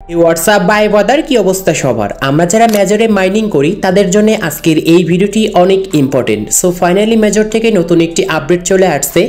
WhatsApp by বাদার কি অবস্থা সবার? আমরা যারা মেজরে মাইনিং করি তাদের জন্য আজকের এই ভিডিওটি অনেক ইম্পর্টেন্ট। সো ফাইনালি মেজর থেকে নতুন একটি আপডেট চলে আসছে,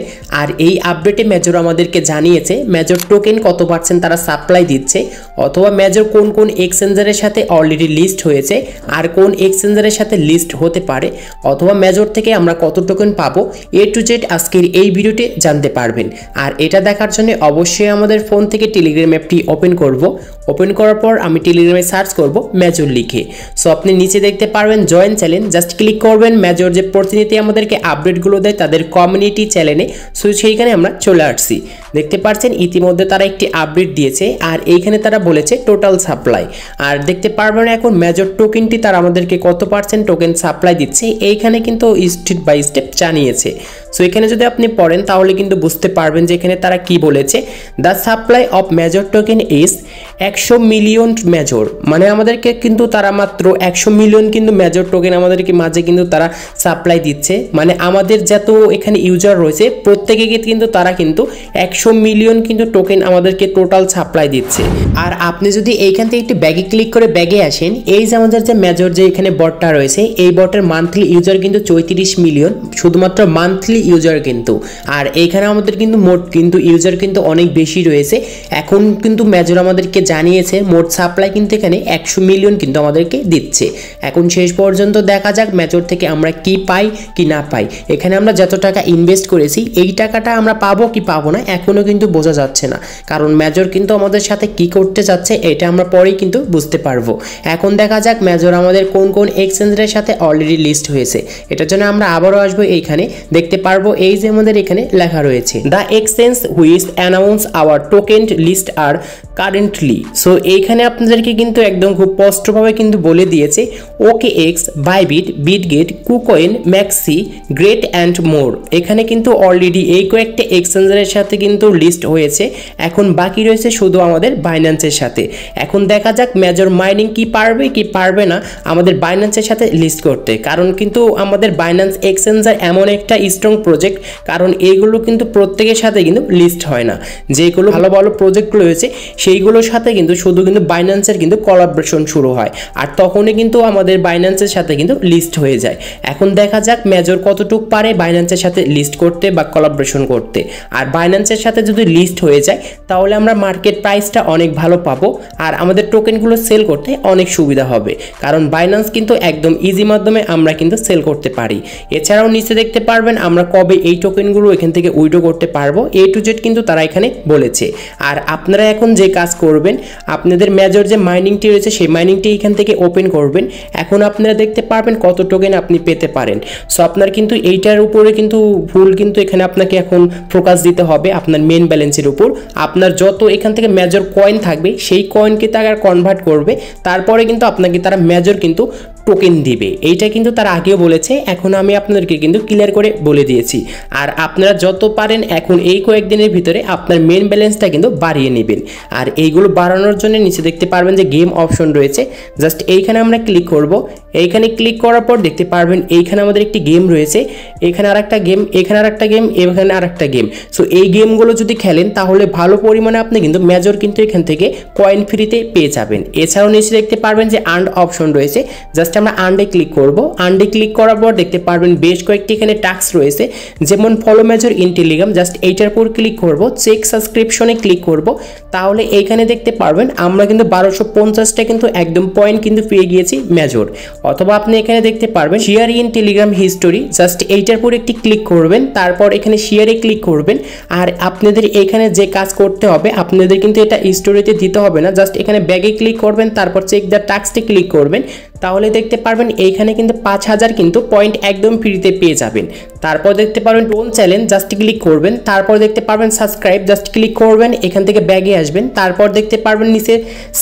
আর এই আপডেটে মেজর আমাদেরকে জানিয়েছে মেজর টোকেন কত পার্সেন্ট তারা সাপ্লাই দিচ্ছে, অথবা মেজর কোন কোন এক্সচেঞ্জারের সাথে অলরেডি লিস্ট হয়েছে আর কোন এক্সচেঞ্জারের সাথে লিস্ট হতে পারে, অথবা মেজর থেকে আমরা কত টোকেন পাবো, এ টু জেড আজকের এই ভিডিওতে জানতে পারবেন। আর এটা দেখার জন্য অবশ্যই আমাদের ফোন থেকে টেলিগ্রাম অ্যাপটি ওপেন করব। ওপেন করার পর আমি টেলিগ্রামে সার্চ করব মেজর লিখে। সো আপনি নিচে দেখতে পারবেন জয়েন চ্যানেল, জাস্ট ক্লিক করবেন। মেজর যে প্রতিনিধি আমাদেরকে আপডেটগুলো দেয় তাদের কমিউনিটি চ্যানেলে, সো সেইখানে আমরা চলে আসছি। দেখতে পাচ্ছেন ইতিমধ্যে তারা একটি আপডেট দিয়েছে, আর এইখানে তারা বলেছে টোটাল সাপ্লাই। আর দেখতে পারবেন এখন মেজর টোকেনটি তারা আমাদেরকে কত পার্সেন্ট টোকেন সাপ্লাই দিচ্ছে, এইখানে কিন্তু স্টেপ বাই স্টেপ জানিয়েছে। সো এখানে যদি আপনি পড়েন তাহলে কিন্তু বুঝতে পারবেন যে এখানে তারা কি বলেছে। The supply of major token is 100 million major, মানে আমাদেরকে কিন্তু তারা মাত্র 100 মিলিয়ন কিন্তু মেজর টোকেন আমাদেরকে মাঝে কিন্তু তারা সাপ্লাই দিচ্ছে। মানে আমাদের যত এখানে ইউজার রয়েছে প্রত্যেকে কিন্তু তারা কিন্তু 100 মিলিয়ন কিন্তু টোকেন আমাদেরকে টোটাল সাপ্লাই দিচ্ছে। আর আপনি যদি এইখান থেকে একটু ব্যাগে ক্লিক করে ব্যাগে আসেন, এই যে আমাদের যে মেজর যে এখানে বটটা রয়েছে, এই বটের মান্থলি ইউজার কিন্তু 34 মিলিয়ন, শুধুমাত্র মান্থলি ইউজার কিন্তু। আর এইখানে আমাদের কিন্তু মোট কিন্তু ইউজার কিন্তু অনেক বেশি রয়েছে। এখন কিন্তু মেজর আমাদেরকে জানিয়েছে মোট সাপ্লাই কিন্তু এখানে 100 মিলিয়ন কিন্তু আমাদেরকে দিচ্ছে। এখন শেষ পর্যন্ত দেখা যাক মেজর থেকে আমরা কি পাই কি না পাই। এখানে আমরা যত টাকা ইনভেস্ট করেছি এই টাকাটা আমরা পাবো কি পাবো না এখনো কিন্তু বোঝা যাচ্ছে না, কারণ মেজর কিন্তু আমাদের সাথে কি করতে যাচ্ছে এটা আমরা পরেই কিন্তু বুঝতে পারবো। এখন দেখা যাক মেজর আমাদের কোন কোন এক্সচেঞ্জের সাথে অলরেডি লিস্ট হয়েছে। এটার জন্য আমরা আবারও আসবো, এইখানে দেখতে পারবো এই যে আমাদের এখানে লেখা রয়েছে the exchange which announce our token list আর কারেন্টলি। সো এইখানে আপনাদেরকে কিন্তু একদম খুব স্পষ্টভাবে কিন্তু বলে দিয়েছে OKX, Bybit, Bitget, KuCoin, maxi, great and more. এখানে কিন্তু অলরেডি এই কয়েকটা এক্সচেঞ্জারের সাথে কিন্তু লিস্ট হয়েছে। এখন বাকি রয়েছে শুধু আমাদের বাইন্যান্সের সাথে। এখন দেখা যাক মেজর মাইনিং কি পারবে কি পারবে না আমাদের বাইন্যান্সের সাথে লিস্ট করতে, কারণ কিন্তু আমাদের বাইন্যান্স এক্সচেঞ্জার এমন একটা স্ট্রং প্রজেক্ট, কারণ এইগুলো কিন্তু প্রত্যেকের সাথে কিন্তু লিস্ট হয় না। যেগুলো ভালো ভালো প্রজেক্টগুলো রয়েছে সেইগুলোর সাথে কিন্তু শুধু কিন্তু বাইন্যান্সের কিন্তু কোলাবোরেশন শুরু হয়, আর তখনই কিন্তু আমাদের বাইন্যান্সের সাথে কিন্তু লিস্ট হয়ে যায়। এখন দেখা যাক মেজর কতটুকু পারে বাইন্যান্সের সাথে লিস্ট করতে বা কোলাবোরেশন করতে। আর বাইন্যান্সের সাথে যদি লিস্ট হয়ে যায় তাহলে আমরা মার্কেট প্রাইসটা অনেক ভালো পাবো, আর আমাদের টোকেনগুলো সেল করতে অনেক সুবিধা হবে, কারণ বাইন্যান্স কিন্তু একদম ইজি মাধ্যমে আমরা কিন্তু সেল করতে পারি। এছাড়াও নিচে দেখতে পারবেন আমরা কবে এই টোকেনগুলো এখান থেকে উইথড্র করতে পারবো, এ টু জেড কিন্তু তারা এখানে বলেছে। আর আপনারা এখন যে কাজ করবেন, আপনাদের মেজর যে মাইনিংটি রয়েছে সেই মাইনিংটি এখান থেকে ওপেন করবেন। এখন আপনারা দেখতে পারবেন কত টোকেন আপনি পেতে পারেন। সো আপনার কিন্তু এইটার উপরে কিন্তু ফুল কিন্তু এখানে আপনাকে এখন ফোকাস দিতে হবে আপনার মেন ব্যালেন্সের উপর। আপনার যত এখান থেকে মেজর কয়েন থাকবে সেই কয়েনকে তারা কনভার্ট করবে, তারপরে কিন্তু আপনাকে তারা মেজর কিন্তু টোকেন দিবে। এইটা কিন্তু তারা আগেও বলেছে, এখন আমি আপনাদেরকে কিন্তু ক্লিয়ার করে বলে দিয়েছি। আর আপনারা যত পারেন এখন এই কয়েকদিনের ভিতরে আপনার মেন ব্যালেন্সটা কিন্তু বাড়িয়ে নেবেন। আর এইগুলো বাড়ানোর জন্য নিচে দেখতে পারবেন যে গেম অপশন রয়েছে, জাস্ট এইখানে আমরা ক্লিক করব। এইখানে ক্লিক করার পর দেখতে পারবেন এইখানে আমাদের একটি গেম রয়েছে, এখানে আরেকটা গেম, এখানে আরেকটা গেম, এখানে আরেকটা গেম। সো এই গেমগুলো যদি খেলেন তাহলে ভালো পরিমাণে আপনি কিন্তু মেজর কিন্তু এখান থেকে কয়েন ফ্রিতে পেয়ে যাবেন। এছাড়াও নিচে দেখতে পারবেন যে আর্ন অপশন রয়েছে, জাস্ট আমরা আর্নে ক্লিক করব। আর্নে ক্লিক করার পর দেখতে পারবেন বেশ কয়েকটি এখানে টাস্ক রয়েছে, যেমন follow major in Telegram, just এইটার উপর ক্লিক করব। চেক সাবস্ক্রিপশনে ক্লিক করব, তাহলে এইখানে দেখতে পারবেন আমরা কিন্তু 1250টা কিন্তু একদম পয়েন্ট কিন্তু পেয়ে গিয়েছি মেজর। অথবা আপনি এখানে দেখতে পারবেন share in Telegram history, just এইটার উপর একটি ক্লিক করবেন, তারপর এখানে শেয়ারে ক্লিক করবেন। আর আপনাদের এখানে যে কাজ করতে হবে, আপনাদের কিন্তু এটা স্টোরিতে দিতে হবে না, জাস্ট এখানে ব্যাগে ক্লিক করবেন, তারপর চেক দ্য টাস্কটি ক্লিক করবেন, তাহলে দেখতে পারবেন এইখানে কিন্তু 5000 কিন্তু পয়েন্ট একদম ফ্রিতে পেয়ে যাবেন। তারপর দেখতে পারবেন টোন চ্যালেঞ্জ, জাস্ট ক্লিক করবেন, তারপর দেখতে পারবেন সাবস্ক্রাইব, জাস্ট ক্লিক করবেন, এখান থেকে ব্যাগে আসবেন, তারপর দেখতে পারবেন নিচে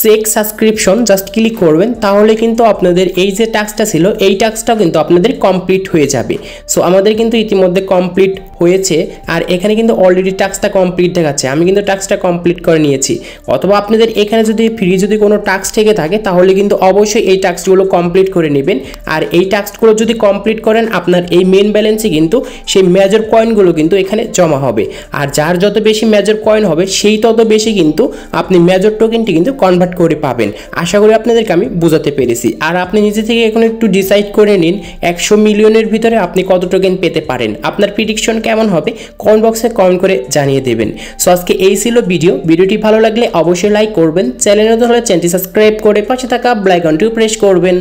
চেক সাবস্ক্রিপশন, জাস্ট ক্লিক করবেন, তাহলে কিন্তু আপনাদের এই যে টাস্কটা ছিল এই টাস্কটাও কিন্তু আপনাদের কমপ্লিট হয়ে যাবে। সো আমাদের কিন্তু ইতিমধ্যে কমপ্লিট হয়েছে, আর এখানে কিন্তু অলরেডি টাস্কটা কমপ্লিট দেখাচ্ছে, আমি কিন্তু টাস্কটা কমপ্লিট করে নিয়েছি। অথবা আপনাদের এখানে যদি ফ্রি যদি কোনো টাস্ক থেকে থাকে তাহলে কিন্তু অবশ্যই এই টাস্কগুলো কমপ্লিট করে নেবেন। আর এই টাস্কগুলো যদি কমপ্লিট করেন আপনার এই মেন ব্যালেন্সে কিন্তু সেই মেজর কয়েনগুলো কিন্তু এখানে জমা হবে। আর যার যত বেশি মেজর কয়েন হবে সেই তত বেশি কিন্তু আপনি মেজর টোকেনটি কিন্তু কনভার্ট করে পাবেন। আশা করি আপনাদেরকে আমি বোঝাতে পেরেছি। আর আপনি নিজে থেকে এখন একটু ডিসাইড করে নিন 100 মিলিয়নের ভিতরে আপনি কত টোকেন পেতে পারেন। আপনার প্রেডিকশন কেমন হবে কমেন্ট বক্সে কমেন্ট করে জানিয়ে দেবেন। সো আজকে এই ছিল ভিডিওটি ভালো লাগলে অবশ্যই লাইক করবেন, চ্যানেলে নতুন হলে চ্যানেলটি সাবস্ক্রাইব করে পাশে থাকা বেল আইকনটি প্রেস করবেন।